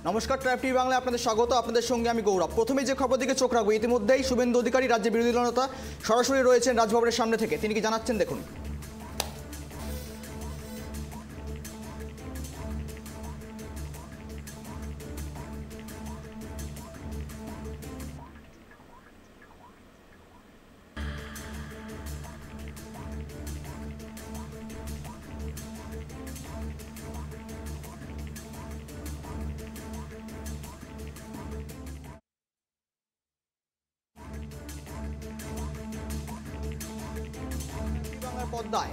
নমস্কার, tribe TV বাংলায় আপনাদের স্বাগত। আপনাদের সঙ্গে আমি গৌরব। প্রথমে যে খবর দিকে চোখ রাখবো, ইতিমধ্যেই শুভেন্দু অধিকারী রাজ্যের বিরোধী দলনেতা সরাসরি রয়েছেন রাজভবনের সামনে থেকে। তিনি কি জানাচ্ছেন দেখুন। পদ্মায়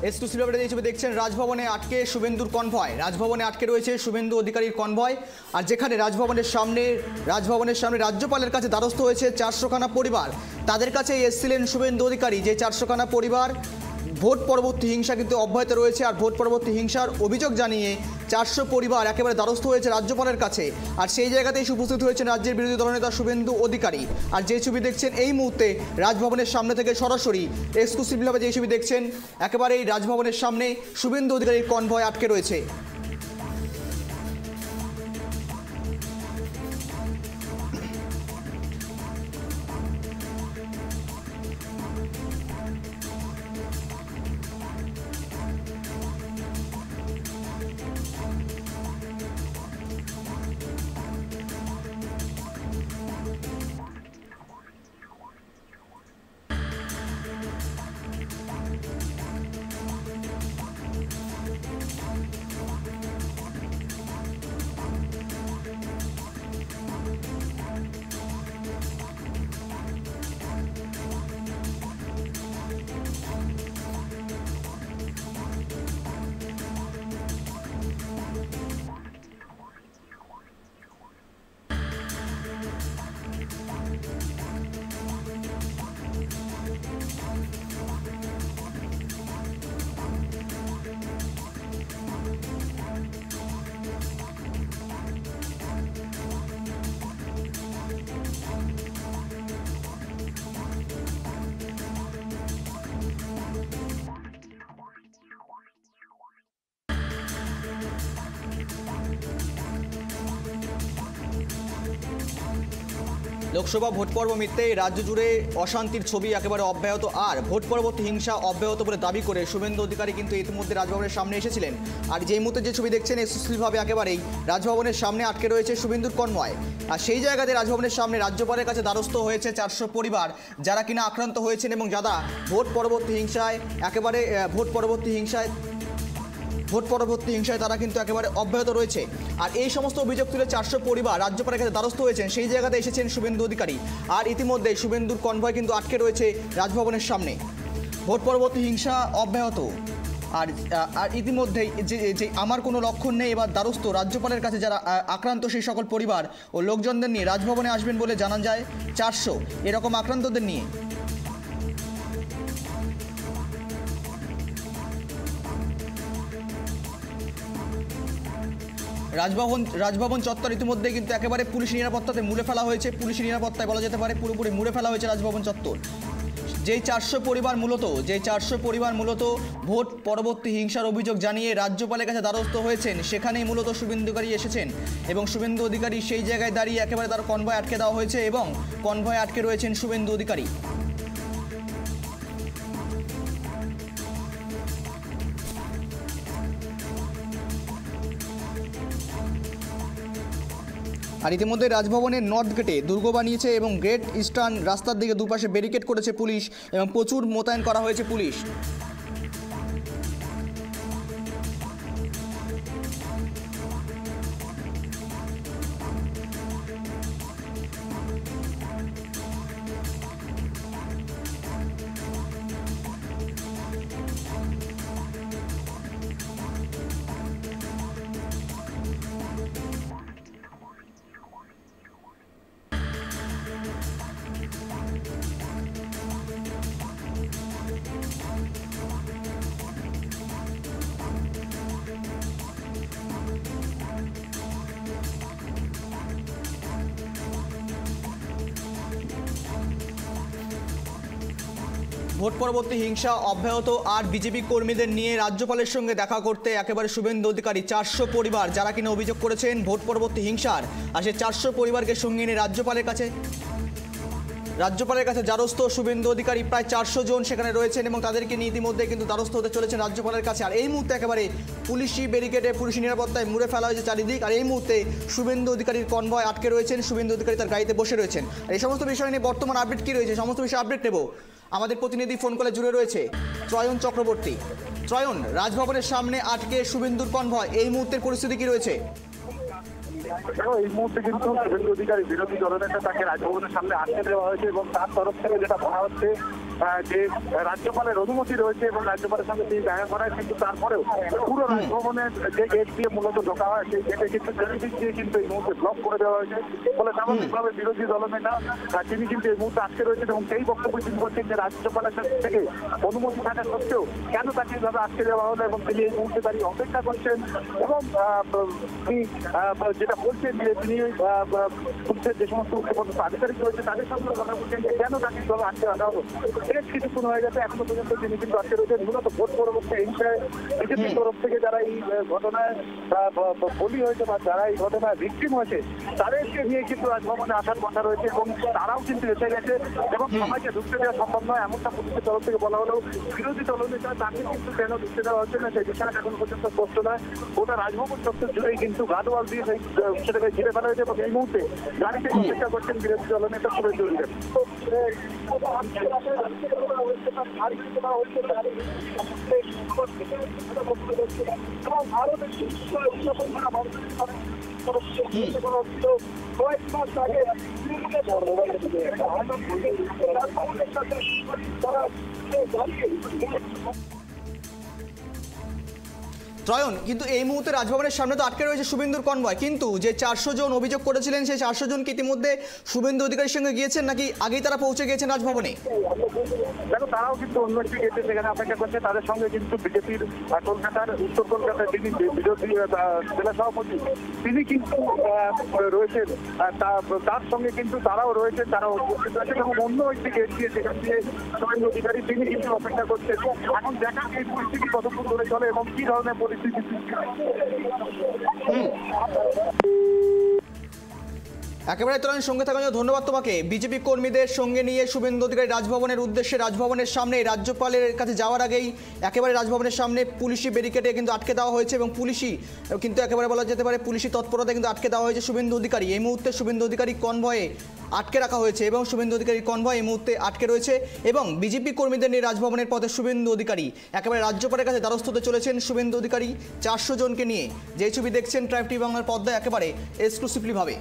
এক্সক্লুসিভ আপডেট এই ছবি দেখছেন। রাজভবনে আটকে শুভেন্দুর কনভয়। রাজভবনে আটকে রয়েছে শুভেন্দু অধিকারীর কনভয়। আর যেখানে রাজভবনের সামনে রাজ্যপালের কাছে দ্বারস্থ হয়েছে 400খানা পরিবার। তাদের কাছে এসেছিলেন শুভেন্দু অধিকারী। যে 400খানা পরিবার ভোট পরবর্তী হিংসা কিন্তু অব্যাহত রয়েছে। আর ভোট পরবর্তী হিংসার অভিযোগ জানিয়ে 400 পরিবার একেবারে দ্বারস্থ হয়েছে রাজ্যপালের কাছে। আর সেই জায়গাতেই উপস্থিত হয়েছেন রাজ্যের বিরোধী দলনেতা শুভেন্দু অধিকারী। আর যে ছবি দেখছেন এই মুহূর্তে রাজভবনের সামনে থেকে সরাসরি এক্সক্লুসিভভাবে যে ছবি দেখছেন, একেবারে এই রাজভবনের সামনে শুভেন্দু অধিকারীর কনভয় আটকে রয়েছে। লোকসভা ভোট পর্ব মিটতেই রাজ্য জুড়ে অশান্তির ছবি একেবারে অব্যাহত। আর ভোট পরবর্তী হিংসা অব্যাহত বলে দাবি করে শুভেন্দু অধিকারী কিন্তু ইতিমধ্যে রাজভবনের সামনে এসেছিলেন। আর যেই মুহূর্তে যে ছবি দেখছেন এক্সক্লুসিভভাবে একেবারেই রাজভবনের সামনে আটকে রয়েছে শুভেন্দুর কনভয়। আর সেই জায়গাতে রাজভবনের সামনে রাজ্যপালের কাছে দ্বারস্থ হয়েছে 400 পরিবার, যারা কিনা আক্রান্ত হয়েছেন এবং যারা ভোট পরবর্তী হিংসায় তারা কিন্তু একেবারে অব্যাহত রয়েছে। আর এই সমস্ত অভিযোগ তুলে 400 পরিবার রাজ্যপালের কাছে দ্বারস্থ হয়েছেন। সেই জায়গাতে এসেছেন শুভেন্দু অধিকারী। আর ইতিমধ্যে শুভেন্দুর কনভয় কিন্তু আটকে রয়েছে রাজভবনের সামনে। ভোট পরবর্তী হিংসা অব্যাহত। আর ইতিমধ্যেই যে আমার কোনো লক্ষণ নেই এবার দ্বারস্থ রাজ্যপালের কাছে যারা আক্রান্ত সেই সকল পরিবার ও লোকজনদের নিয়ে রাজভবনে আসবেন বলে জানা যায়। 400 এরকম আক্রান্তদের নিয়ে রাজভবন চত্বর ইতিমধ্যে কিন্তু একেবারে পুলিশ নিরাপত্তাতে মুড়ে ফেলা হয়েছে। পুলিশ নিরাপত্তায় বলা যেতে পারে পুরোপুরি মুড়ে ফেলা হয়েছে রাজভবন চত্বর। যেই 400 পরিবার মূলত ভোট পরবর্তী হিংসার অভিযোগ জানিয়ে রাজ্যপালের কাছে দ্বারস্থ হয়েছেন, সেখানেই মূলত শুভেন্দু অধিকারী এসেছেন। এবং শুভেন্দু অধিকারী সেই জায়গায় দাঁড়িয়ে একেবারে তার কনভয় আটকে দেওয়া হয়েছে এবং কনভয় আটকে রয়েছেন শুভেন্দু অধিকারী। আর ইতিমধ্যে রাজভবনের নর্থ গেটে দুর্গ বানিয়েছে এবং গ্রেট ইস্টার্ন রাস্তার দিকে দুপাশে ব্যারিকেড করেছে পুলিশ এবং প্রচুর মোতায়েন করা হয়েছে পুলিশ। ভোট পরবর্তী হিংসা অব্যাহত আর বিজেপি কর্মীদের নিয়ে রাজ্যপালের সঙ্গে দেখা করতে একেবারে শুভেন্দু অধিকারী 400 পরিবার যারা কিনা অভিযোগ করেছেন ভোট পরবর্তী হিংসার, আর সেই 400 পরিবারকে সঙ্গে নিয়ে রাজ্যপালের কাছে দ্বারস্থ শুভেন্দু অধিকারী। প্রায় 400 জন সেখানে রয়েছেন এবং তাদেরকে নিয়ে ইতিমধ্যে কিন্তু দ্বারস্থ হতে চলেছেন রাজ্যপালের কাছে। আর এই মুহূর্তে একেবারে পুলিশি ব্যারিকেডে পুলিশি নিরাপত্তায় মুড়ে ফেলা হয়েছে চারিদিক। আর এই মুহূর্তে শুভেন্দু অধিকারীর কনভয় আটকে রয়েছেন, শুভেন্দু অধিকারী তার গাড়িতে বসে রয়েছেন। আর এই সমস্ত বিষয় নিয়ে বর্তমান আপডেট কী রয়েছে, সমস্ত বিষয়ে আপডেট নেব। আমাদের প্রতিনিধি ফোন কলে জুড়ে রয়েছে ত্রয়ন চক্রবর্তী। ত্রয়ন, রাজভবনের সামনে আটকে শুভেন্দুর কনভয়, এই মুহূর্তের পরিস্থিতি কি রয়েছে? এই মুহূর্তে কিন্তু শুভেন্দু অধিকারী বিরোধী দলনেতা তাকে রাজভবনের সামনে আটকে দেওয়া হয়েছে এবং তার তরফ থেকে যেটা বলা হচ্ছে যে রাজ্যপালের অনুমতি রয়েছে এবং রাজ্যপালের সঙ্গে তিনি দেখা করায়, কিন্তু তারপরেও পুরো রাজভবনের যে গেট দিয়ে মূলত ঢোকা হয় সেই গেটে কিন্তু চারিদিক দিয়ে কিন্তু এই মুহূর্তে ব্লক করে দেওয়া হয়েছে। ফলে স্বাভাবিকভাবে বিরোধী দলনেতা তিনি কিন্তু এই মুহূর্তে আটকে রয়েছেন এবং সেই বক্তব্য তিনি বলছেন যে রাজ্যপালের কাছ থেকে অনুমতি থাকা সত্ত্বেও কেন তাকে এইভাবে আটকে দেওয়া হলো এবং তিনি এই মুহূর্তে দাঁড়িয়ে অপেক্ষা করছেন এবং তিনি যেটা বলছেন যে তিনি পুলিশের যে সমস্ত উচ্চপদস্থ আধিকারিক রয়েছে তাদের সঙ্গে কথা বলছেন যে কেন তাকে এইভাবে আটকে রাখা হলো। বেশ কিছুক্ষণ হয়ে গেছে, এখনো পর্যন্ত তিনি কিন্তু আটকে রয়েছেন। মূলত ভোট পরবর্তী হিংসায় বিজেপির তরফ থেকে যারা এই ঘটনায় বলি হয়েছে বা যারা এই ঘটনায় ভিকটিম হয়েছে তাদেরকে নিয়ে কিন্তু রাজভবনে আসার কথা রয়েছে এবং তারাও কিন্তু এসে গেছে এবং সবাইকে ঢুকতে দেওয়া সম্ভব নয় এমনটা পুলিশের তরফ থেকে বলা হলেও বিরোধী দলনেতা তাকে কিন্তু কেন ঢুকতে দেওয়া হচ্ছে না সেই বিষয়টা এখন পর্যন্ত স্পষ্ট নয়। গোটা রাজভবন চত্বর জুড়েই কিন্তু গার্ডওয়াল দিয়ে সেই সেটাকে ঘিরে ফেলা হয়েছে এবং এই মুহূর্তে গাড়িতে চেষ্টা করছেন বিরোধী দলনেতা শুভেন্দু অধিকারী। কয়েক মাস আগে ত্রয়ন, কিন্তু এই মুহূর্তে রাজভবনের সামনে তো আটকে রয়েছে শুভেন্দুর কনভয়, কিন্তু যে 400 জন অভিযোগ করেছিলেন সেই 400 জন কি ইতিমধ্যে শুভেন্দু অধিকারীর সঙ্গে গিয়েছেন নাকি আগেই তারা পৌঁছে গিয়েছেন রাজভবনে? দেখো, তারাও কিন্তু অন্য একটি গেটে সেখানে অপেক্ষা করছে। তাদের সঙ্গে কিন্তু বিজেপির কলকাতার উত্তর কলকাতার যিনি বিরোধী জেলা সভাপতি তিনি কিন্তু রয়েছেন, তার সঙ্গে কিন্তু তারাও রয়েছেন, তারাও উপস্থিত রয়েছেন এবং অন্য একটি গেট দিয়ে সেখান দিয়ে শুভেন্দু অধিকারী তিনি কিন্তু অপেক্ষা করছেন। এখন দেখা এই পরিস্থিতি কতক্ষণ ধরে চলে এবং কি ধরনের পরিস্থিতি। একেবারে ত্রয়ন, সঙ্গে থাকার জন্য ধন্যবাদ তোমাকে। বিজেপি কর্মীদের সঙ্গে নিয়ে শুভেন্দু অধিকারী রাজভবনের উদ্দেশ্যে রাজভবনের সামনে রাজ্যপালের কাছে যাওয়ার আগেই একেবারে রাজভবনের সামনে পুলিশি ব্যারিকেডে কিন্তু আটকে দেওয়া হয়েছে এবং পুলিশি কিন্তু একেবারে বলা যেতে পারে পুলিশি তৎপরতা কিন্তু আটকে দেওয়া হয়েছে শুভেন্দু অধিকারী। এই মুহূর্তে শুভেন্দু অধিকারী কনভয়ে আটকে রাখা হয়েছে এবং শুভেন্দু অধিকারীর কনভয় এই মুহূর্তে আটকে রয়েছে এবং বিজেপি কর্মীদের নিয়ে রাজভবনের পথে শুভেন্দু অধিকারী একেবারে রাজ্যপালের কাছে দ্বারস্থ হতে চলেছেন শুভেন্দু অধিকারী 400 জনকে নিয়ে। যে ছবি দেখছেন ট্রাইব টিভি বাংলার পর্দায় একেবারে এক্সক্লুসিভলিভাবে।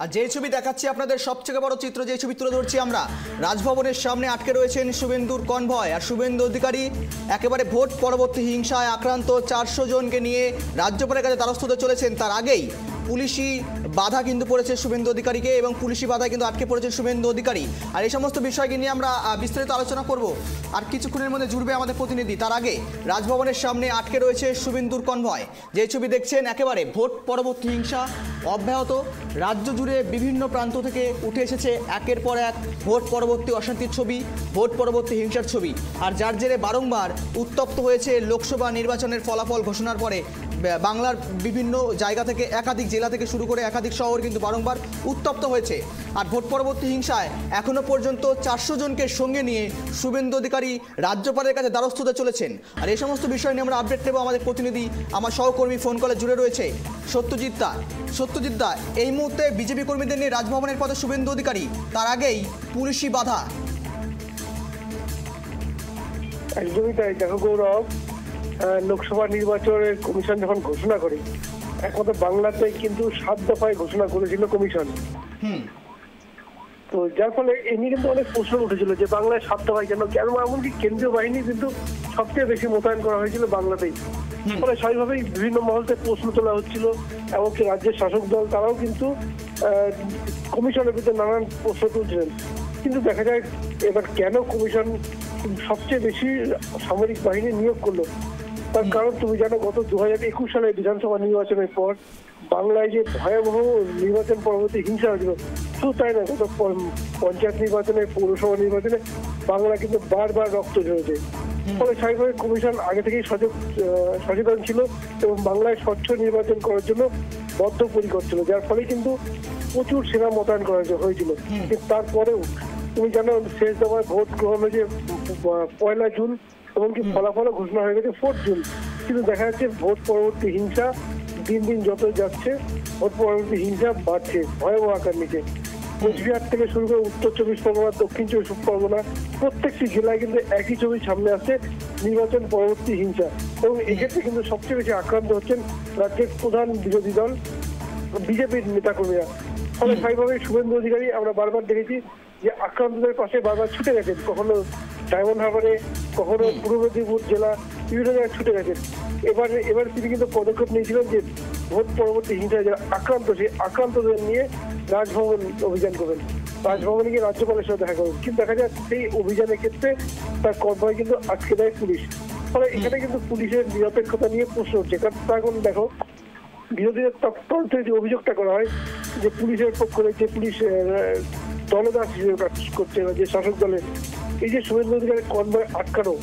আর যে ছবি দেখাচ্ছি আপনাদের সবথেকে বড় চিত্র, যে ছবি তুলে ধরছি আমরা, রাজভবনের সামনে আটকে রয়েছেন শুভেন্দুর কনভয় আর শুভেন্দু অধিকারী একেবারে ভোট পরবর্তী হিংসায় আক্রান্ত 400 জনকে নিয়ে রাজ্যপালের কাছে দ্বারস্থ হতে চলেছেন। তার আগেই পুলিশি বাধা কিন্তু পড়েছে শুভেন্দু অধিকারীকে এবং পুলিশি বাধায় কিন্তু আটকে পড়েছেন শুভেন্দু অধিকারী। আর এই সমস্ত বিষয়কে নিয়ে আমরা বিস্তারিত আলোচনা করব আর কিছুক্ষণের মধ্যে জুড়বে আমাদের প্রতিনিধি। তার আগে রাজভবনের সামনে আটকে রয়েছে শুভেন্দুর কনভয়। যে ছবি দেখছেন একেবারে ভোট পরবর্তী হিংসা অব্যাহত, রাজ্য জুড়ে বিভিন্ন প্রান্ত থেকে উঠে এসেছে একের পর এক ভোট পরবর্তী অশান্তির ছবি, ভোট পরবর্তী হিংসার ছবি। আর যার জেরে বারংবার উত্তপ্ত হয়েছে লোকসভা নির্বাচনের ফলাফল ঘোষণার পরে বাংলার বিভিন্ন জায়গা থেকে একাধিক জেলা থেকে শুরু করে একাধিক শহর কিন্তু বারংবার উত্তপ্ত হয়েছে। আর ভোট পরবর্তী হিংসায় এখনো পর্যন্ত 400 জনকে সঙ্গে নিয়ে শুভেন্দু অধিকারী রাজ্যপালের কাছে দ্বারস্থ হতে চলেছেন। আর এই সমস্ত বিষয় নিয়ে আমরা আপডেট নেব। আমাদের প্রতিনিধি আমার সহকর্মী ফোন কলে জুড়ে রয়েছে সত্যজিৎ দা। সত্যজিৎ দা, এই মুহূর্তে বিজেপি কর্মীদের নিয়ে রাজভবনের পথে শুভেন্দু অধিকারী, তার আগেই পুলিশি বাধা। একদমই তাই। দেখো গৌরব, লোকসভা নির্বাচনের কমিশন যখন ঘোষণা করে, একমাত্র বাংলাতে কিন্তু 7 দফায় ঘোষণা করেছিল কমিশন। তো যার ফলে এ নিয়ে কিন্তু অনেক প্রশ্ন উঠেছিল যে বাংলায় 7 দফায় কেন, এমনকি কেন্দ্রীয় বাহিনী কিন্তু সবচেয়ে বেশি মোতায়েন করা হয়েছিল বাংলাতেই। ফলে স্বাভাবিকভাবেই বিভিন্ন মহল থেকে প্রশ্ন তোলা হচ্ছিল, এমনকি রাজ্যের শাসক দল তারাও কিন্তু কমিশনের ভিতরে নানান প্রশ্ন তুলছিলেন। কিন্তু দেখা যায় এবার কেন কমিশন সবচেয়ে বেশি সামরিক বাহিনী নিয়োগ করলো, তার কারণ তুমি জানো গত 2021 সালে বিধানসভা নির্বাচনের পর বাংলায় যে ভয়াবহ নির্বাচন পরবর্তী হিংসা হয়েছিল, শুধু তাই না, গত পঞ্চায়েত নির্বাচনে, পৌরসভা নির্বাচনে বাংলা কিন্তু বারবার রক্ত ঝরেছে। ফলে স্বাভাবিকভাবে কমিশন আগে থেকেই সচেতন ছিল এবং বাংলায় স্বচ্ছ নির্বাচন করার জন্য বদ্ধপরিকর ছিল, যার ফলে কিন্তু প্রচুর সেনা মোতায়েন করা হয়েছিল। কিন্তু তারপরেও তুমি জানো শেষ দফায় ভোট গ্রহণ হয়েছে 1 জুন, এমনকি ফলাফলও ঘোষণা হয়ে গেছে 4 জুন। কিন্তু দেখা যাচ্ছে ভোট পরবর্তী হিংসা দিন দিন যত যাচ্ছে, ভোট পরবর্তী হিংসা বাড়ছে, ভয়াবহ আকার নিচ্ছে। কোচবিহার থেকে শুরু করে উত্তর 24 পরগনা, দক্ষিণ 24 পরগনা, প্রত্যেকটি জেলায় কিন্তু একই ছবি সামনে আসছে, নির্বাচন পরবর্তী হিংসা। এবং এক্ষেত্রে কিন্তু সবচেয়ে বেশি আক্রান্ত হচ্ছেন রাজ্যের প্রধান বিরোধী দল বিজেপির নেতাকর্মীরা। ফলে স্বাভাবিকভাবে শুভেন্দু অধিকারী আমরা বারবার দেখেছি যে আক্রান্তদের পাশে বারবার ছুটে গেছেন, কখনো ডায়মন্ড হারবারে, কখনো পূর্ব মেদিনীপুর জেলা, বিভিন্ন জায়গায় ছুটে গেছেন। এবার তিনি কিন্তু পদক্ষেপ নিয়েছিলেন যে ভোট পরবর্তী হিংসায় যারা আক্রান্ত, সেই আক্রান্তদের নিয়ে রাজভবন অভিযান করবেন, রাজভবনে গিয়ে রাজ্যপালের সাথে দেখা করবেন। কিন্তু দেখা যায় সেই অভিযানের ক্ষেত্রে তার কনভয় কিন্তু আটকে দেয় পুলিশ। ফলে এখানে কিন্তু পুলিশের নিরপেক্ষতা নিয়ে প্রশ্ন হচ্ছে। কারণ এখন দেখো বিরোধীদের তরফ থেকে যে অভিযোগটা করা হয় যে পুলিশের পক্ষ থেকে পুলিশ দলদাস হিসেবে কাজ করছে, যে শাসক দলের এই যে শুভেন্দু অধিকারীর কনভয় আটকানো,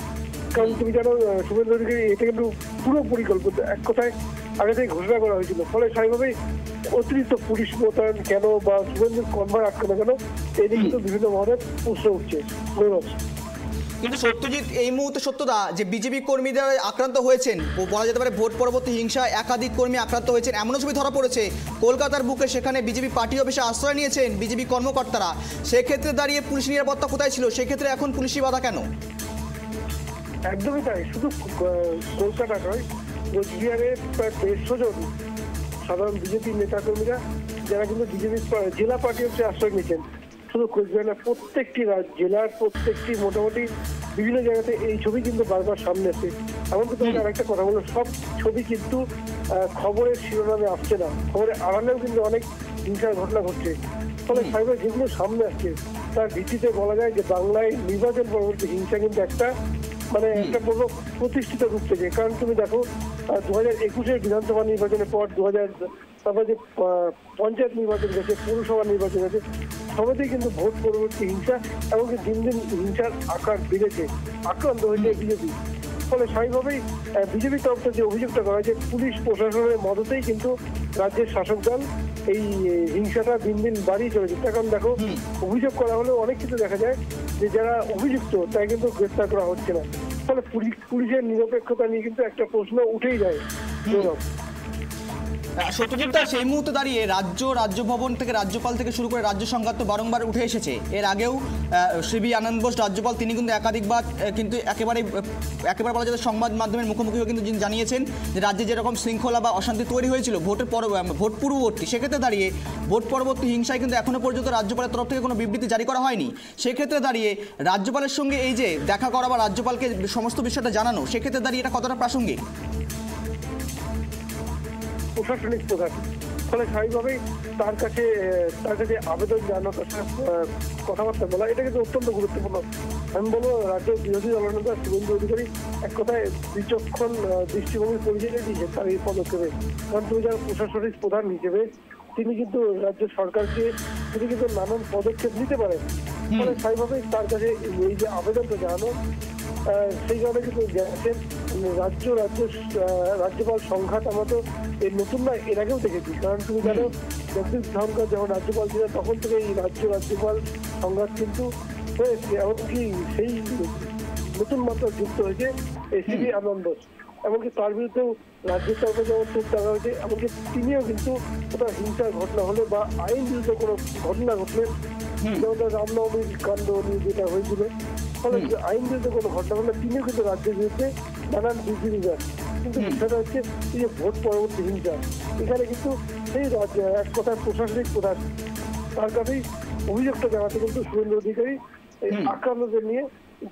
কারণ তুমি জানো শুভেন্দু অধিকারী এটা কিন্তু পুরো পরিকল্পিত, এক কথায় আগে থেকে ঘোষণা করা হয়েছিল। ফলে স্বাভাবিকভাবেই অতিরিক্ত পুলিশ মোতায়েন কেন বা শুভেন্দুর কনভয় আটকানো কেন, এই নিয়ে কিন্তু বিভিন্ন মহলে প্রশ্ন উঠছে। কিন্তু সত্যজিৎ, এই মুহূর্তে সত্যদা যে বিজেপি কর্মীদের আক্রান্ত হয়েছেন, বলা যেতে পারে ভোট পরবর্তী হিংসায় একাধিক কর্মী আক্রান্ত হয়েছেন, এমনও ছবি ধরা পড়েছে কলকাতার বুকে, সেখানে বিজেপি পার্টি অফিসে আশ্রয় নিয়েছেন বিজেপি কর্মকর্তারা। সেক্ষেত্রে দাঁড়িয়ে পুলিশ নিরাপত্তা কোথায় ছিল? সেক্ষেত্রে এখন পুলিশি বাধা কেন? একদমই তাই, শুধু কলকাতা নয়, কোচবিহারে প্রায় 150 জন সাধারণ বিজেপি নেতাকর্মীরা যারা কিন্তু বিজেপি জেলা পার্টি অফিসে আশ্রয় নিয়েছেন। শুধু কোচবিহারের প্রত্যেকটি জেলার প্রত্যেকটি মোটামুটি বিভিন্ন জায়গাতে এই ছবি কিন্তু বারবার সামনে আসে। এমনকি তোমাকে আরেকটা কথা বলো, সব ছবি কিন্তু খবরের শিরোনামে আসছে না, খবরের আড়ালেও কিন্তু অনেক হিংসার ঘটনা ঘটছে। ফলে সাইবার যেগুলো সামনে আসছে তার ভিত্তিতে বলা যায় যে বাংলায় নির্বাচন পরবর্তী হিংসা কিন্তু একটা একটা বড় প্রতিষ্ঠিত রূপ থেকে। কারণ তুমি দেখো 2021 বিধানসভা নির্বাচনের পর তারপর যে পঞ্চায়েত নির্বাচন গেছে, পৌরসভা নির্বাচন গেছে, সবেতেই কিন্তু ভোট পরবর্তী হিংসা এমনকি দিন দিন হিংসার আকার বেড়েছে, আক্রান্ত হয়েছে বিজেপি। ফলে স্বাভাবিকভাবেই বিজেপির তরফ থেকে যে অভিযোগটা করা হয়েছে পুলিশ প্রশাসনের মদতেই কিন্তু রাজ্যের শাসক দল এই হিংসাটা দিন দিন বাড়িয়ে চলেছে। কারণ দেখো অভিযোগ করা হলেও অনেক কিছু দেখা যায় যে যারা অভিযুক্ত তাই কিন্তু গ্রেফতার করা হচ্ছে না। ফলে পুলিশের নিরপেক্ষতা নিয়ে কিন্তু একটা প্রশ্ন উঠেই যায়। সত্যজিৎ, সেই মুহূর্তে দাঁড়িয়ে রাজ্য ভবন থেকে রাজ্যপাল থেকে শুরু করে রাজ্য সংঘাত তো বারংবার উঠে এসেছে। এর আগেও শ্রী আনন্দ বোস রাজ্যপাল তিনি কিন্তু একাধিকবার কিন্তু একেবারে বলা যায় সংবাদ মাধ্যমের মুখোমুখিও কিন্তু জানিয়েছেন যে রাজ্যে যেরকম শৃঙ্খলা বা অশান্তি তৈরি হয়েছিল ভোট পূর্ববর্তী, সেক্ষেত্রে দাঁড়িয়ে ভোট পরবর্তী হিংসায় কিন্তু এখনো পর্যন্ত রাজ্যপালের তরফ থেকে কোনো বিবৃতি জারি করা হয়নি। সেক্ষেত্রে দাঁড়িয়ে রাজ্যপালের সঙ্গে এই যে দেখা করা বা রাজ্যপালকে সমস্ত বিষয়টা জানানো, সেক্ষেত্রে দাঁড়িয়ে এটা কতটা প্রাসঙ্গিক? প্রশাসনিক প্রধান, ফলে স্বাভাবিকভাবেই তার কাছে আবেদন জানানো, তার সাথে কথাবার্তা বলা, এটা কিন্তু অত্যন্ত গুরুত্বপূর্ণ। আমি বলবো রাজ্যের বিরোধী দলনেতা শুভেন্দু অধিকারী এক কথায় বিচক্ষণ দৃষ্টিভঙ্গির পরিচয় দিয়েছেন তার এই পদক্ষেপে। কারণ তুমি যারা প্রশাসনিক প্রধান হিসেবে তিনি কিন্তু রাজ্য সরকারকে তিনি কিন্তু নানান পদক্ষেপ নিতে পারেন। ফলে স্বাভাবিকভাবেই তার কাছে এই যে আবেদনটা জানানো, সেই কারণে কিন্তু গেছেন রাজ্যপাল সংঘাত আমরা তো এই নতুন না, এর আগেও দেখেছি। কারণ তুমি জানো জগদীপ ধনকর যখন রাজ্যপাল ছিলেন তখন থেকে এই রাজ্যপাল সংঘাত কিন্তু হয়েছে, এমনকি সেই নতুন মাত্রা যুক্ত হয়েছে এসিপি আনন্দ। এমনকি তার বিরুদ্ধেও রাজ্যের তরফে যেমন তোপ দেখা হয়েছে, এমনকি তিনিও কিন্তু কোথাও হিংসার ঘটনা হলে বা আইন বিরুদ্ধে কোনো ঘটনা ঘটলে, যেমন রামনবমীর কাণ্ড নিয়ে যেটা হয়েছিল, ফলে আইন বিরুদ্ধে কোনো ঘটনা হলে তিনিও কিন্তু রাজ্যের বিরুদ্ধে নানান বিধিবিধান, কিন্তু বিষয়টা হচ্ছে এই যে ভোট পরবর্তী হিংসা, এখানে কিন্তু সেই এক কথায় প্রশাসনিক প্রধান তার কাছেই অভিযোগটা জানাতে কিন্তু শুভেন্দু অধিকারী এই আক্রান্তদের নিয়ে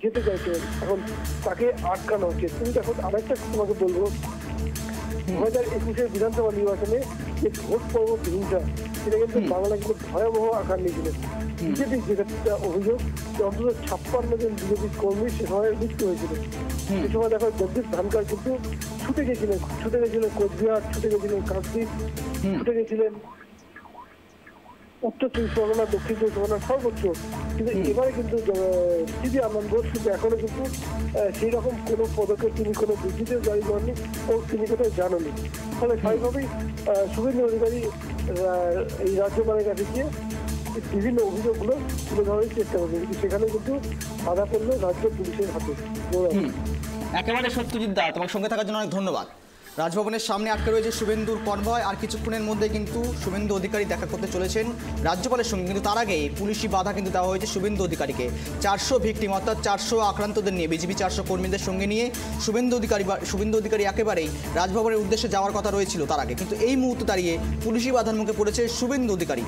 যেতে চাইছেন। এখন তাকে আটকানো হচ্ছে। তুমি এখন আরেকটা তোমাকে বলবো, 2021-এর বিধানসভা নির্বাচনে যে ভোট পরবর্তী হিংসা, সেটা কিন্তু বাংলা কিন্তু ভয়াবহ আকার নিয়েছিল। বিজেপি যেটা অভিযোগ যে অন্তত 56 জন বিজেপি কর্মী সে সময় মৃত্যু হয়েছিল। সে সময় দেখো জগদীপ ধনকর কিন্তু ছুটে গেছিলেন কোচবিহার, ছুটে গেছিলেন কাকদ্বীপ, ছুটে গেছিলেন উত্তর 24 পরগনা, দক্ষিণ 24 পরগনা, সর্বোচ্চ। কিন্তু এবারে কিন্তু সিবি আনন্দ বোস কিন্তু এখনো কিন্তু সেই রকম কোনো পদক্ষেপ তিনি কোনো বিবৃতিও জারি করেননি ও তিনি কোথাও জানাননি। ফলে স্বাভাবিকভাবেই শুভেন্দু অধিকারী এই রাজ্যপালের কাছে গিয়ে বিভিন্ন অভিযোগগুলো তুলে ধরার চেষ্টা করবে, কিন্তু সেখানে কিন্তু বাধা পড়লো রাজ্য পুলিশের হাতে। একেবারে সত্যজিৎ দা, তোমার সঙ্গে থাকার জন্য অনেক ধন্যবাদ। রাজভবনের সামনে আটকে রয়েছে শুভেন্দুর কনভয়, আর কিছুক্ষণের মধ্যে কিন্তু শুভেন্দু অধিকারী দেখা করতে চলেছেন রাজ্যপালের সঙ্গে, কিন্তু তার আগে পুলিশি বাধা কিন্তু দেওয়া হয়েছে শুভেন্দু অধিকারীকে। 400 ভিকটিম অর্থাৎ 400 আক্রান্তদের নিয়ে, বিজেপি 400 কর্মীদের সঙ্গে নিয়ে শুভেন্দু অধিকারী একেবারেই রাজভবনের উদ্দেশ্যে যাওয়ার কথা রয়েছিল তার আগে, কিন্তু এই মুহূর্তে দাঁড়িয়ে পুলিশি বাধার মুখে পড়েছে শুভেন্দু অধিকারী।